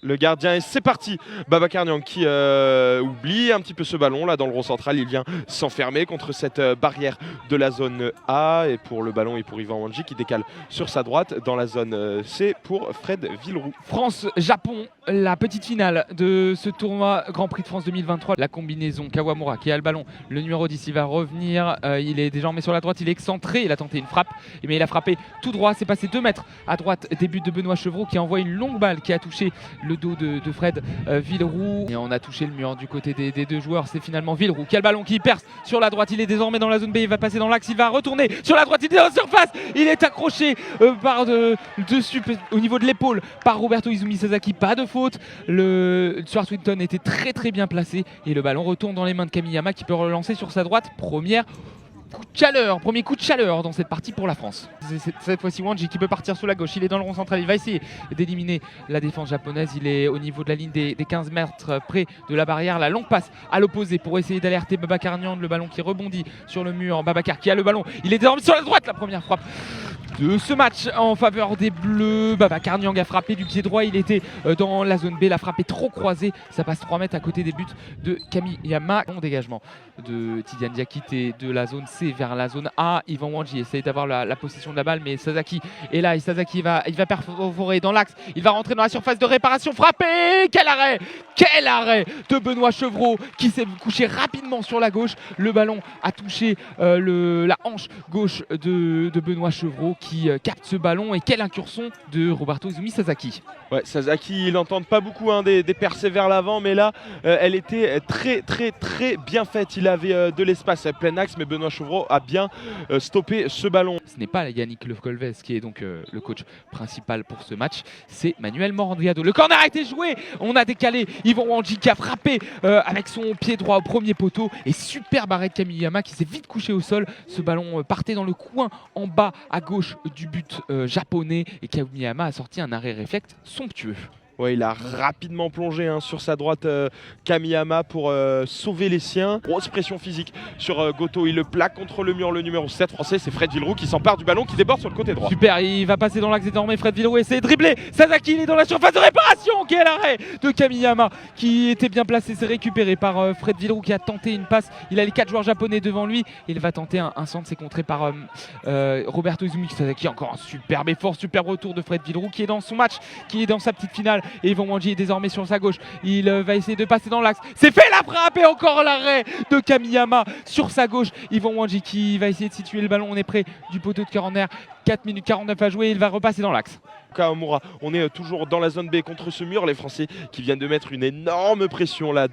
Le gardien et c'est parti. Babacar Niang qui oublie un petit peu ce ballon là dans le rond central. Il vient s'enfermer contre cette barrière de la zone A. Et pour le ballon et pour Yvan Wanji qui décale sur sa droite dans la zone C pour Fred Villeroux. France-Japon, la petite finale de ce tournoi Grand Prix de France 2023. La combinaison Kawamura qui a le ballon, le numéro 10, il va revenir. Il est désormais sur la droite, il est excentré. Il a tenté une frappe, mais il a frappé tout droit. C'est passé 2 mètres à droite. Début de Benoît Chevreau qui envoie une longue balle qui a touché le dos de Fred Villeroux. Et on a touché le mur du côté des deux joueurs. C'est finalement Villeroux qui a le ballon, qui perce sur la droite. Il est désormais dans la zone B. Il va passer dans l'axe. Il va retourner sur la droite. Il est dans la surface. Il est accroché dessus au niveau de l'épaule par Roberto Izumi Sasaki. Pas de faute. Le Stuart Swinton était très bien placé. Et le ballon retourne dans les mains de Kamiyama qui peut relancer sur sa droite. Premier coup de chaleur dans cette partie pour la France. Cette fois-ci Wanji qui peut partir sur la gauche, il est dans le rond central, il va essayer d'éliminer la défense japonaise. Il est au niveau de la ligne des 15 mètres près de la barrière. La longue passe à l'opposé pour essayer d'alerter Babacar Niang. Le ballon qui rebondit sur le mur. Babacar qui a le ballon, il est désormais sur la droite. La première frappe de ce match en faveur des Bleus. Babacar Niang a frappé du pied droit, il était dans la zone B, la frappe est trop croisée, ça passe 3 mètres à côté des buts de Kamiyama. Bon dégagement de Tidiane Diakité de la zone C vers la zone A. Yvan Wanji essaye d'avoir la possession de la balle, mais Sasaki est là et Sasaki il va perforer dans l'axe, il va rentrer dans la surface de réparation, frapper. Quel arrêt de Benoît Chevreau qui s'est couché rapidement sur la gauche. Le ballon a touché la hanche gauche de Benoît Chevreau qui capte ce ballon. Et quelle incursion de Roberto Izumi Sasaki. Ouais, Sasaki, il n'entend pas beaucoup des percées vers l'avant, mais là, elle était très bien faite. Il avait de l'espace à plein axe, mais Benoît Chevreau a bien stoppé ce ballon. Ce n'est pas Yannick Lecolvez qui est donc le coach principal pour ce match, c'est Manuel Morandriado. Le corner a été joué, on a décalé. Yvan Wanji qui a frappé avec son pied droit au premier poteau. Et superbe arrêt de Kamiyama qui s'est vite couché au sol. Ce ballon partait dans le coin en bas à gauche du but japonais. Et Kamiyama a sorti un arrêt réflexe somptueux. Ouais, il a rapidement plongé sur sa droite Kamiyama pour sauver les siens. Grosse pression physique sur Goto, il le plaque contre le mur. Le numéro 7 français, c'est Fred Villeroux qui s'empare du ballon, qui déborde sur le côté droit. Super, il va passer dans l'axe désormais. Fred Villeroux essaie de dribbler. Sasaki, il est dans la surface de réparation. Quel arrêt de Kamiyama qui était bien placé. C'est récupéré par Fred Villeroux qui a tenté une passe. Il a les 4 joueurs japonais devant lui. Il va tenter un centre, c'est contré par Roberto Izumi Sasaki. Encore un superbe effort, superbe retour de Fred Villeroux qui est dans son match, qui est dans sa petite finale. Et Yvan Wanji est désormais sur sa gauche. Il va essayer de passer dans l'axe. C'est fait, la frappe et encore l'arrêt de Kamiyama sur sa gauche. Yvan Wanji qui va essayer de situer le ballon. On est près du poteau de corner. 4 minutes 49 à jouer. Il va repasser dans l'axe. Kawamura, on est toujours dans la zone B contre ce mur. Les Français qui viennent de mettre une énorme pression là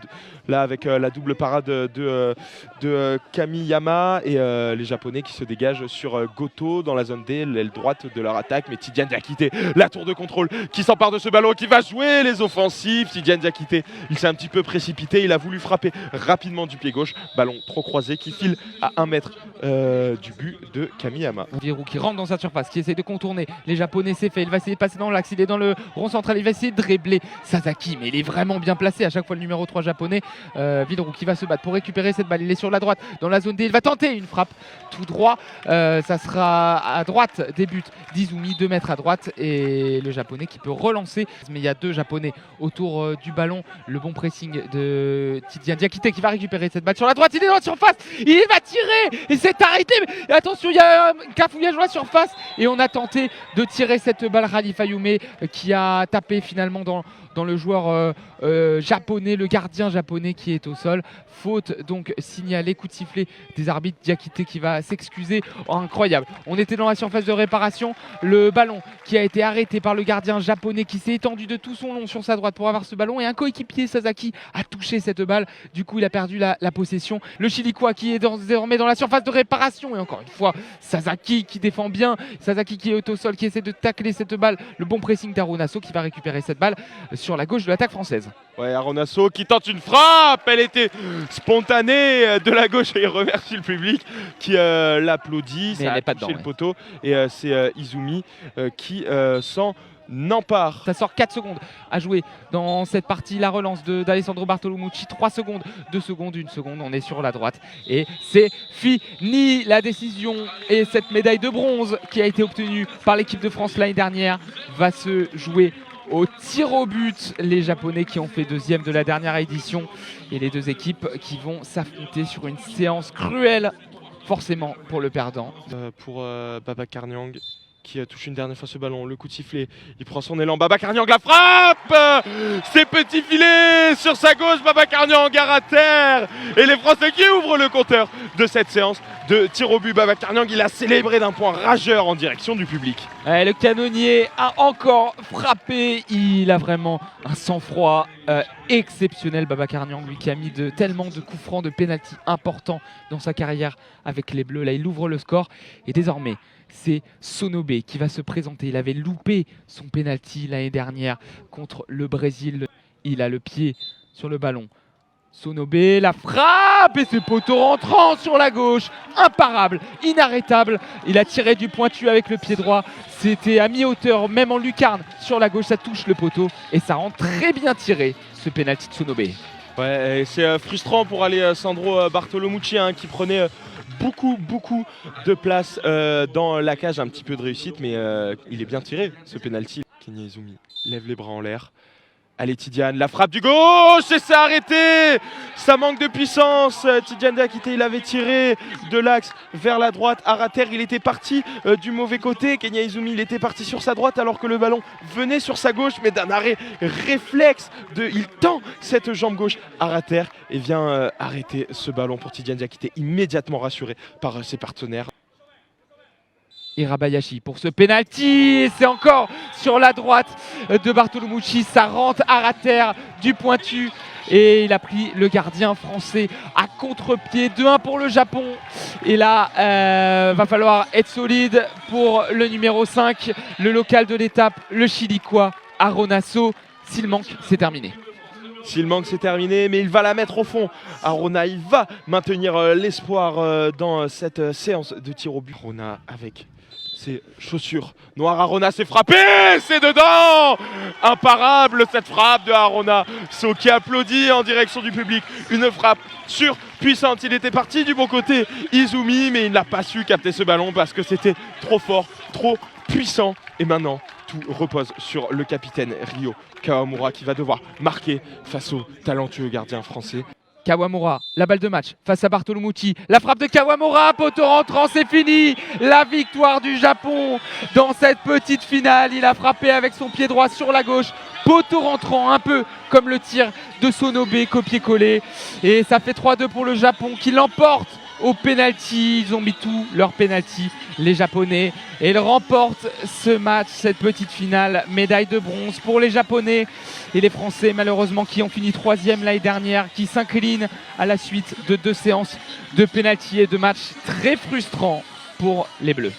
avec la double parade de Kamiyama et les Japonais qui se dégagent sur Goto dans la zone D, l'aile droite de leur attaque. Mais Tidiane Diakité, la tour de contrôle qui s'empare de ce ballon, qui va jouer les offensives. Tidiane Diakité, il s'est un petit peu précipité, il a voulu frapper rapidement du pied gauche. Ballon trop croisé qui file à 1 mètre du but de Kamiyama. Villeroux qui rentre dans sa surface, qui essaye de contourner les Japonais, c'est fait. Il va essayer de passer dans l'axe, il est dans le rond central, il va essayer de dribbler Sasaki, mais il est vraiment bien placé à chaque fois. Le numéro 3 japonais, Villeroux qui va se battre pour récupérer cette balle. Il est sur la droite dans la zone D, il va tenter une frappe tout droit, ça sera à droite des buts d'Izumi, 2 mètres à droite, et le japonais qui peut relancer. Mais il y a 2 japonais autour du ballon. Le bon pressing de Tidiane Diakité qui va récupérer cette balle sur la droite, il est dans la surface, il va tirer et c'est arrêté. Mais attention, il y a un cafouillage dans la surface et on a tenté de tirer cette balle. Khalifa Yume qui a tapé finalement dans le joueur japonais, le gardien japonais qui est au sol. Faute donc signalée, coup de sifflet des arbitres. Diakité qui va s'excuser. Oh, incroyable, on était dans la surface de réparation. Le ballon qui a été arrêté par le gardien japonais qui s'est étendu de tout son long sur sa droite pour avoir ce ballon, et un coéquipier Sasaki a touché cette balle. Du coup il a perdu la possession. Le Chilicois qui est désormais dans la surface de réparation, et encore une fois Sasaki qui défend bien. Sasaki qui est au sol, qui essaie de tacler cette balle. Le bon pressing d'Aronasso qui va récupérer cette balle sur la gauche de l'attaque française. Ouais, Aronasso qui tente une frappe, elle était spontanée de la gauche et il remercie le public qui l'applaudit. Ça a touché le poteau et c'est Izumi qui s'en n'empare. Ça sort 4 secondes à jouer dans cette partie. La relance d'Alessandro Bartolomucci, 3 secondes, 2 secondes, 1 seconde. On est sur la droite et c'est fini. La décision et cette médaille de bronze qui a été obtenue par l'équipe de France l'année dernière va se jouer au tir au but. Les Japonais qui ont fait deuxième de la dernière édition et les deux équipes qui vont s'affronter sur une séance cruelle, forcément pour le perdant. Pour Babacar Niang qui touche une dernière fois ce ballon, le coup de sifflet, il prend son élan, Babacar Niang la frappe, c'est petit filet sur sa gauche, Babacar Niang à terre, et les Français qui ouvrent le compteur de cette séance de tir au but. Babacar Niang, il a célébré d'un point rageur en direction du public. Le canonnier a encore frappé, il a vraiment un sang-froid exceptionnel. Babacar Niang, lui qui a mis tellement de coups francs, de pénaltys importants dans sa carrière avec les Bleus. Là, il ouvre le score et désormais, c'est Sonobe qui va se présenter. Il avait loupé son pénalty l'année dernière contre le Brésil. Il a le pied sur le ballon. Sonobe, la frappe et ce poteau rentrant sur la gauche, imparable, inarrêtable. Il a tiré du pointu avec le pied droit. C'était à mi-hauteur, même en lucarne sur la gauche, ça touche le poteau et ça rend très bien tiré ce pénalty de Sonobe. Ouais, c'est frustrant pour Alessandro Bartolomucci qui prenait beaucoup de place dans la cage, un petit peu de réussite, mais il est bien tiré ce penalty. Kenya Izumi lève les bras en l'air. Allez Tidiane, la frappe du gauche et c'est arrêté. Ça manque de puissance. Tidiane Diakité, il avait tiré de l'axe vers la droite. Arater, il était parti du mauvais côté. Kenya Izumi, il était parti sur sa droite alors que le ballon venait sur sa gauche, mais d'un arrêt réflexe. Il tend cette jambe gauche. Arater et vient arrêter ce ballon pour Tidiane Diakité, immédiatement rassuré par ses partenaires. Irabayashi pour ce penalty, c'est encore sur la droite de Bartolomucci, ça rentre à terre du pointu et il a pris le gardien français à contre-pied. 2-1 pour le Japon et là va falloir être solide pour le numéro 5, le local de l'étape, le Chilicois Aronasso. S'il manque, c'est terminé. S'il manque, c'est terminé, mais il va la mettre au fond. Arona, il va maintenir l'espoir dans cette séance de tir au but. Arona avec ses chaussures noires. Arona s'est frappé, c'est dedans. Imparable cette frappe de Arona. So qui applaudit en direction du public. Une frappe surpuissante. Il était parti du bon côté Izumi, mais il n'a pas su capter ce ballon parce que c'était trop fort, trop puissant. Et maintenant, tout repose sur le capitaine Ryo Kawamura qui va devoir marquer face au talentueux gardien français. Kawamura, la balle de match face à Bartolomucci. La frappe de Kawamura, poteau rentrant, c'est fini. La victoire du Japon dans cette petite finale. Il a frappé avec son pied droit sur la gauche. Poteau rentrant, un peu comme le tir de Sonobe, copié-collé. Et ça fait 3-2 pour le Japon qui l'emporte au penalty. Ils ont mis tout leur penalty, les Japonais. Et ils remportent ce match, cette petite finale. Médaille de bronze pour les Japonais. Et les Français, malheureusement, qui ont fini 3e l'année dernière, qui s'inclinent à la suite de 2 séances de penalty et de matchs très frustrants pour les Bleus.